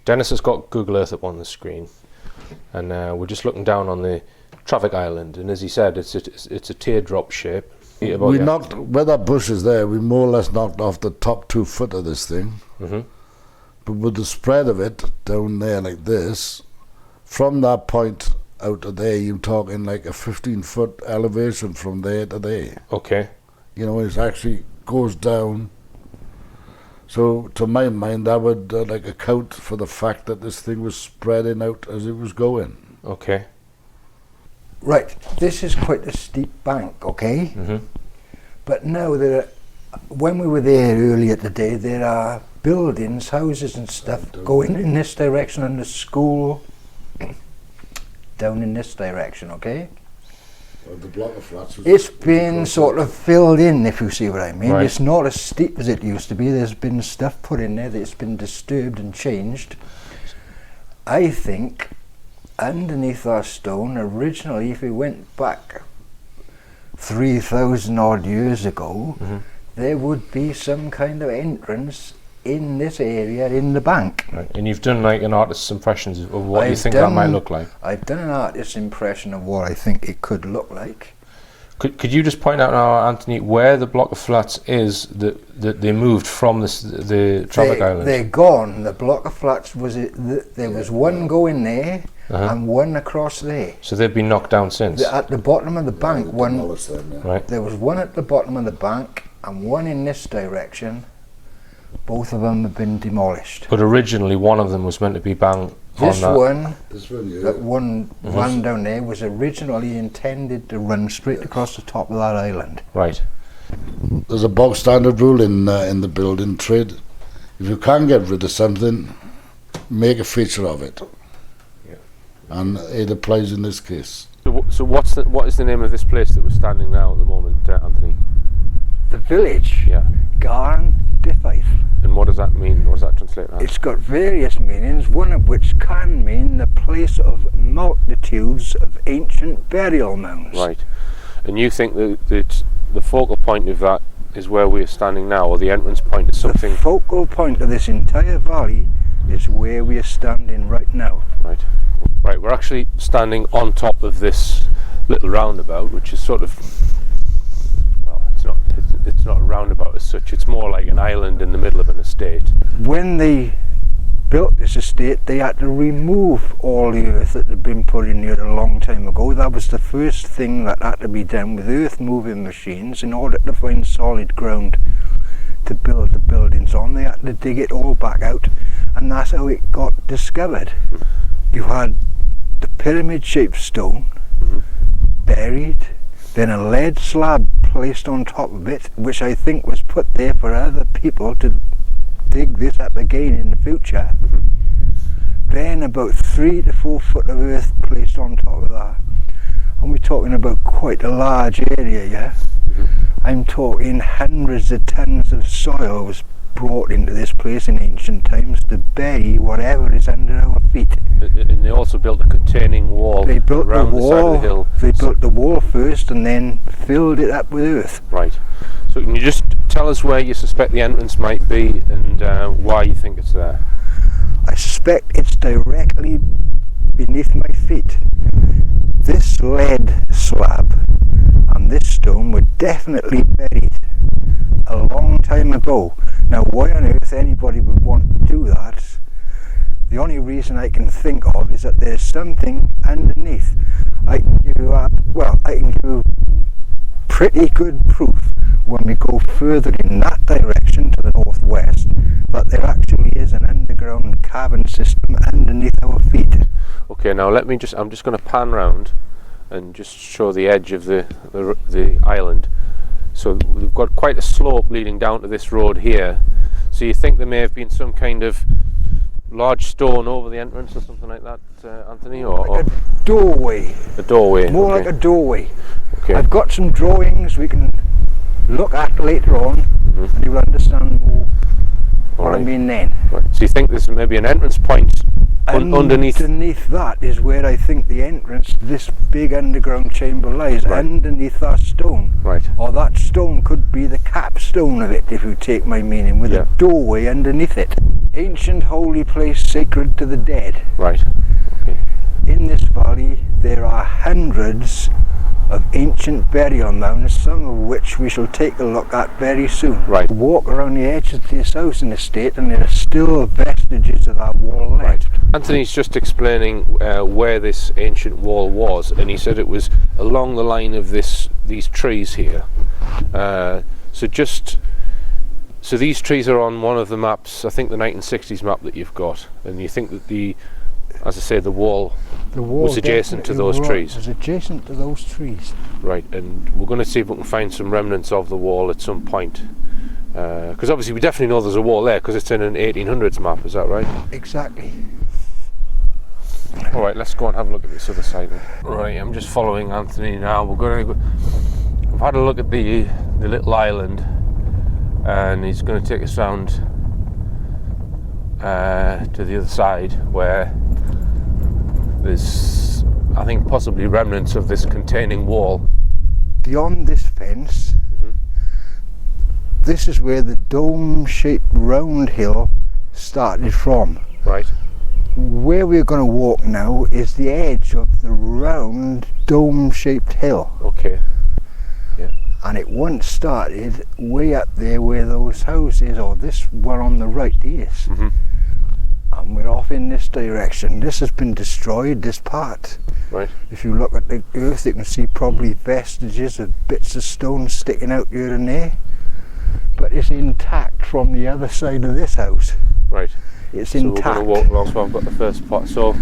Dennis has got Google Earth up on the screen, and we're just looking down on the traffic island, and as he said, it's a teardrop shape. We knocked, where that bush is there, we more or less knocked off the top 2 foot of this thing. But with the spread of it down there like this, from that point out to there, you're talking like a 15-foot elevation from there to there. Okay. You know, it actually goes down. So to my mind, that would like account for the fact that this thing was spreading out as it was going. Okay. Right, this is quite a steep bank, okay? But now when we were there earlier today, there are buildings, houses and stuff going in this direction, and the school down in this direction, okay? Well, the block of flats it's been sort of filled in, if you see what I mean. Right. It's not as steep as it used to be. There's been stuff put in there that's been disturbed and changed. I think underneath our stone, originally, if we went back 3,000 odd years ago, there would be some kind of entrance in this area in the bank. Right. And you've done like an artist's impressions of what you think that might look like. I've done an artist's impression of what I think it could look like. Could you just point out now, Anthony, where the block of flats is that they moved from the traffic island? They're gone. The block of flats was there was one going there and one across there. So they've been knocked down since. At the bottom of the bank, Right. There was one at the bottom of the bank and one in this direction. Both of them have been demolished. But originally, one of them was meant to be bang This on that. one, that one ran down there, was originally intended to run straight across the top of that island. Right. There's a bog standard rule in the building trade. If you can get rid of something, make a feature of it. Yeah. And it applies in this case. So what is the name of this place that we're standing now at the moment, Anthony? The village, Yeah. Garndiffaith. And what does that mean? What does that translate as? It's got various meanings, one of which can mean the place of multitudes of ancient burial mounds. Right. And you think that the focal point of that is where we are standing now, or the entrance point is something? The focal point of this entire valley is where we are standing right now. Right. Right. We're actually standing on top of this little roundabout, which is sort of, well, it's not a roundabout as such. It's more like an island in the middle of an estate. When they built this estate, they had to remove all the earth that had been put in here a long time ago. That was the first thing that had to be done with earth moving machines in order to find solid ground to build the buildings on. They had to dig it all back out, and that's how it got discovered. You had the pyramid-shaped stone buried, then a lead slab placed on top of it, which I think was put there for other people to dig this up again in the future. Then about 3 to 4 foot of earth placed on top of that. And we're talking about quite a large area, yeah? I'm talking hundreds of tons of soil was brought into this place in ancient times to bury whatever is under our feet. And they also built a containing wall They built the around the side of wall. the hill. They built the wall first and then filled it up with earth. Right. So can you just tell us where you suspect the entrance might be and why you think it's there? I suspect it's directly beneath my feet. This lead slab and this stone were definitely buried a long time ago. Now, why on earth anybody would want to do that, the only reason I can think of is that there's something underneath. I can give you pretty good proof when we go further in that direction to the northwest that there actually is an underground cavern system underneath our feet. Okay, now I'm just going to pan round and just show the edge of the island. So we've got quite a slope leading down to this road here. So you think there may have been some kind of large stone over the entrance or something like that, Anthony? Like a doorway. A doorway. More okay. like a doorway. Okay. I've got some drawings we can look at later on, and you'll understand more what I mean then. Right. So you think there's maybe an entrance point underneath? Underneath that is where I think the entrance to this big underground chamber lies, underneath that stone. Right. Or that stone could be the capstone of it, if you take my meaning, with a doorway underneath it. ancient holy place sacred to the dead. Right. Okay. In this valley there are hundreds of ancient burial mounds, some of which we shall take a look at very soon. Right. Walk around the edge of this house and estate and there are still vestiges of that wall left. Right. Anthony's just explaining where this ancient wall was, and he said it was along the line of these trees here. So these trees are on one of the maps, I think the 1960s map that you've got, and you think that as I say, the wall was adjacent to those trees. It was adjacent to those trees. Right, and we're going to see if we can find some remnants of the wall at some point. Because obviously we definitely know there's a wall there because it's in an 1800s map, is that right? Exactly. Alright, let's go and have a look at this other side. Right, I'm just following Anthony now. We've had a look at the little island, and he's going to take us round to the other side where there's, I think, possibly remnants of this containing wall. Beyond this fence, this is where the dome-shaped round hill started from. Right. Where we're going to walk now is the edge of the round dome-shaped hill. Okay. Yeah. And it once started way up there where those houses, or this one on the right is. And we're off in this direction. This has been destroyed, this part. Right. If you look at the earth, you can see probably vestiges of bits of stone sticking out here and there. But it's intact from the other side of this house. Right. It's so intact. we're going to walk along, so I've got the first part. So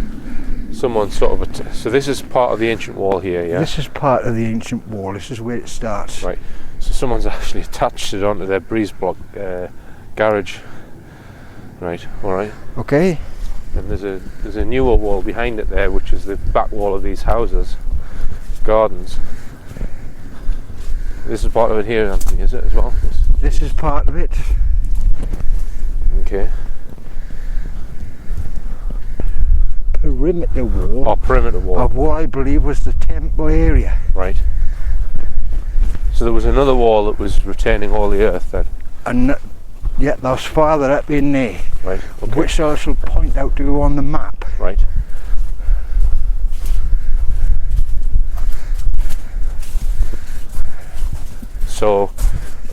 someone sort of... so this is part of the ancient wall here, yeah? This is part of the ancient wall. This is where it starts. Right. So someone's actually attached it onto their breeze block garage. Right, alright. Okay. And there's a newer wall behind it there, which is the back wall of these houses, gardens. This is part of it here, Anthony, is it as well? This is part of it. Okay. Perimeter wall. Oh, perimeter wall. Of what I believe was the temple area. Right. So there was another wall that was retaining all the earth then? And yeah, that's farther up in there. Right. Okay. Which I shall point out to you on the map. Right. So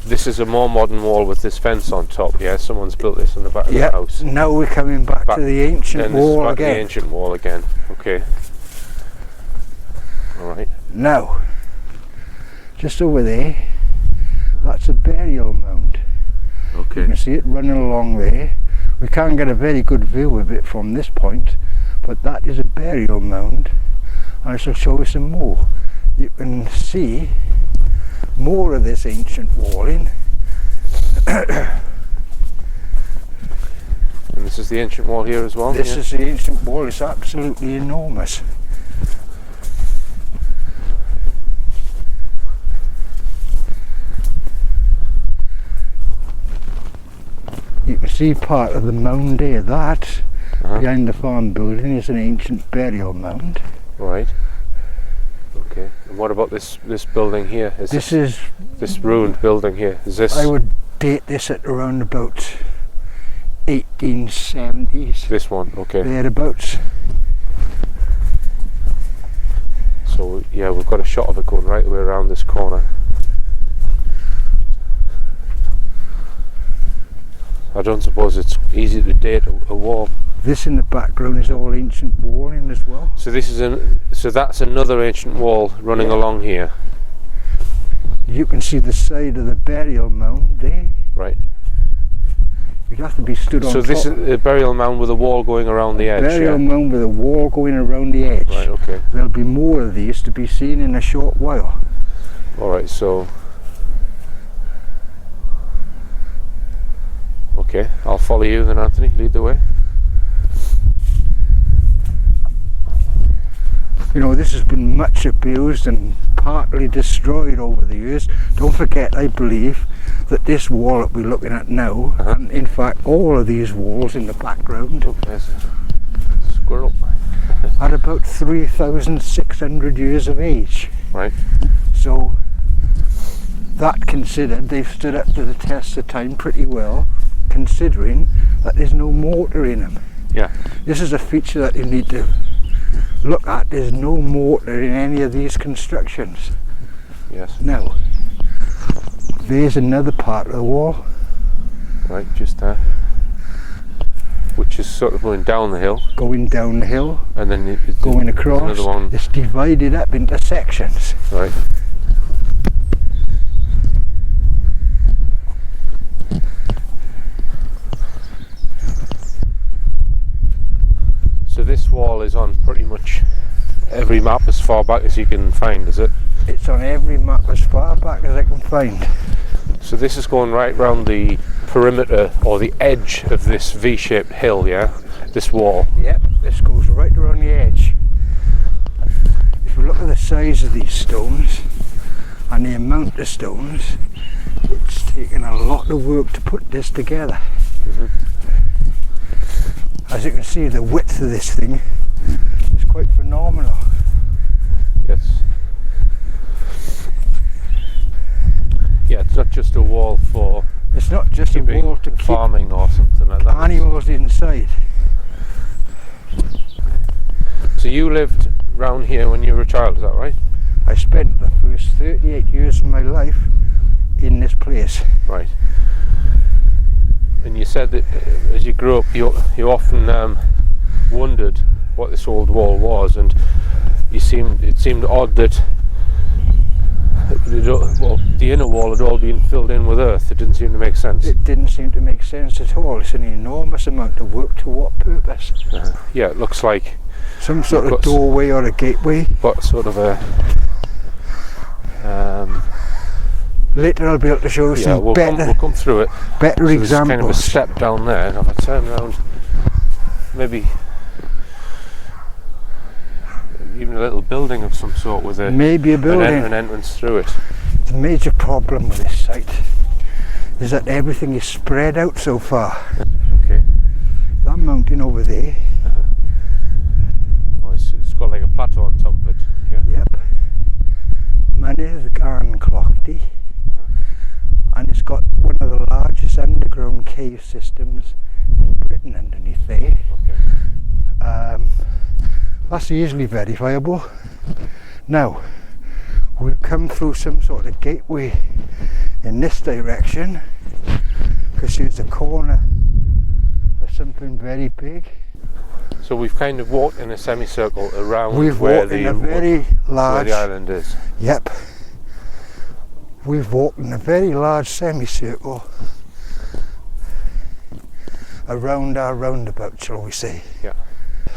this is a more modern wall with this fence on top, yeah? Someone's built this in the back of the house. Now we're coming back to the ancient wall again. The ancient wall again. Okay. Alright. Now, just over there, that's a burial mound. Okay. You can see it running along there. We can't get a very good view of it from this point, but that is a burial mound. I shall show you some more. You can see more of this ancient walling. And this is the ancient wall here as well? This is the ancient wall. It's absolutely enormous. You can see part of the mound there. That behind the farm building is an ancient burial mound. Right. Okay. And what about this building here? This ruined building here? Is this? I would date this at around about 1870s. This one. Okay. Thereabouts. So yeah, we've got a shot of it going right the way around this corner. I don't suppose it's easy to date a wall. This in the background is all ancient walling as well. So this is so that's another ancient wall running along here. You can see the side of the burial mound there. Right. You'd have to be stood on top. So this is a burial mound with a wall going around the edge. Burial mound with a wall going around the edge. Right. Okay. There'll be more of these to be seen in a short while. All right. So. Okay, I'll follow you then, Anthony. Lead the way. You know, this has been much abused and partly destroyed over the years. Don't forget, I believe, that this wall that we're looking at now, and in fact all of these walls in the background, there's a squirrel, are about 3,600 years of age. Right. So, that considered, they've stood up to the test of time pretty well, considering that there's no mortar in them. Yeah. This is a feature that you need to look at. There's no mortar in any of these constructions. Yes. Now, there's another part of the wall. Right, just there. Which is sort of going down the hill. Going down the hill, And then going across. another one. It's divided up into sections. Right. So this wall is on pretty much every map as far back as you can find, is it? It's on every map as far back as I can find. So this is going right round the perimeter or the edge of this V-shaped hill, yeah? This wall. Yep, this goes right around the edge. If you look at the size of these stones and the amount of stones, it's taken a lot of work to put this together. As you can see, the width of this thing is quite phenomenal. Yes. Yeah, it's not just a wall for It's not just a keeping wall to keep farming or something like that. animals inside. So you lived round here when you were a child, is that right? I spent the first 38 years of my life in this place. Right. And you said that as you grew up, you often wondered what this old wall was, and it seemed odd that the inner wall had all been filled in with earth. It didn't seem to make sense. It didn't seem to make sense at all. It's an enormous amount of work. To what purpose? Yeah, it looks like Some sort of doorway or a gateway. what sort of a Later I'll be able to show you some we'll come through it. better So there's examples. kind of a step down there, and if I turn around, maybe even a little building of some sort with Maybe a building. an entrance through it. The major problem with this site is that everything is spread out so far. Okay. That mountain over there, Oh, it's got like a plateau on top of it. Yeah. yep, Welsh and it's got one of the largest underground cave systems in Britain underneath there. Okay. That's easily verifiable. Now, we've come through some sort of gateway in this direction, because here's a corner of something very big. So we've kind of walked in a semicircle around We've where walked in the a very large, where the island is. yep, we've walked in a very large semicircle around our roundabout, shall we say. Yeah.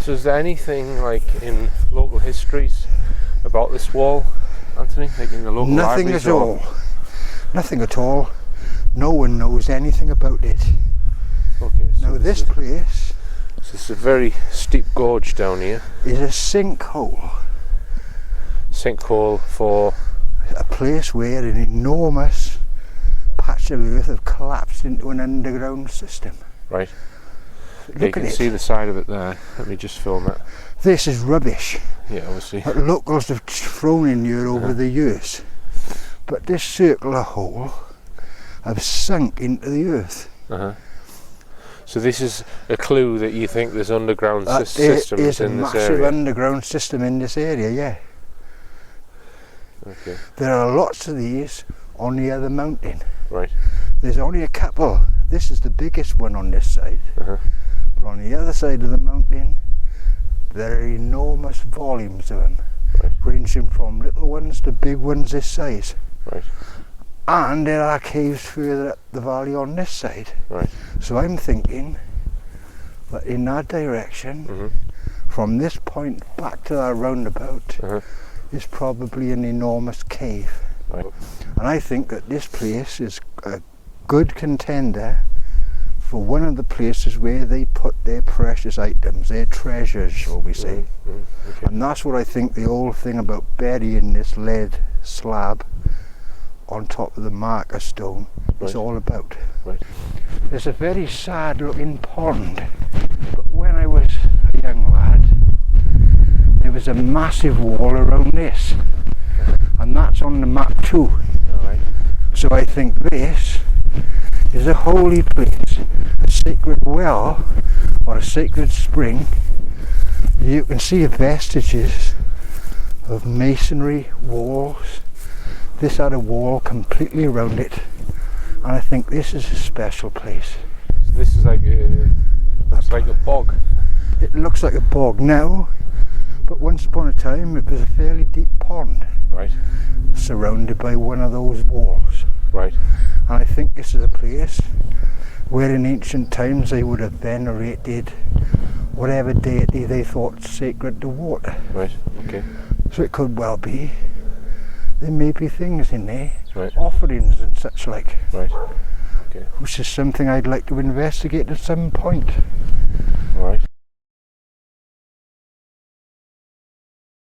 So is there anything like in local histories about this wall, Anthony? Like in the local Nothing libraries at all. Nothing at all. No one knows anything about it. Okay. So Now this place is a very steep gorge down here. is a sinkhole. Sinkhole for A place where an enormous patch of earth have collapsed into an underground system. right. You Look can at see it. the side of it there. Let me just film it. This is rubbish Yeah, obviously. that locals have thrown in here over the years. But this circular hole have sunk into the earth. So this is a clue that you think there's underground There systems is a in this massive area. underground system in this area, yeah. Okay. There are lots of these on the other mountain. Right. There's only a couple. This is the biggest one on this side. Uh-huh. But on the other side of the mountain, there are enormous volumes of them, Right. ranging from little ones to big ones this size. Right. And there are caves further up the valley on this side. Right. So I'm thinking that in that direction, Mhm. from this point back to that roundabout, Uh-huh. is probably an enormous cave. Right. And I think that this place is a good contender for one of the places where they put their precious items, their treasures, shall we say. Okay. And that's what I think the whole thing about burying this lead slab on top of the marker stone is Right. all about. Right. There's a very sad looking pond, but when I was a young lad, there was a massive wall around this, and that's on the map too. All right. So I think this is a holy place sacred well or a sacred spring, you can see vestiges of masonry walls. This had a wall completely around it, and I think this is a special place. So this is like a bog. It looks like a bog now, but once upon a time it was a fairly deep pond, Right. surrounded by one of those walls. Right. And I think this is a place where in ancient times they would have venerated whatever deity they thought sacred to water. Right. Okay. So it could well be there may be things in there, Right. offerings and such like, Right. Okay. which is something I'd like to investigate at some point.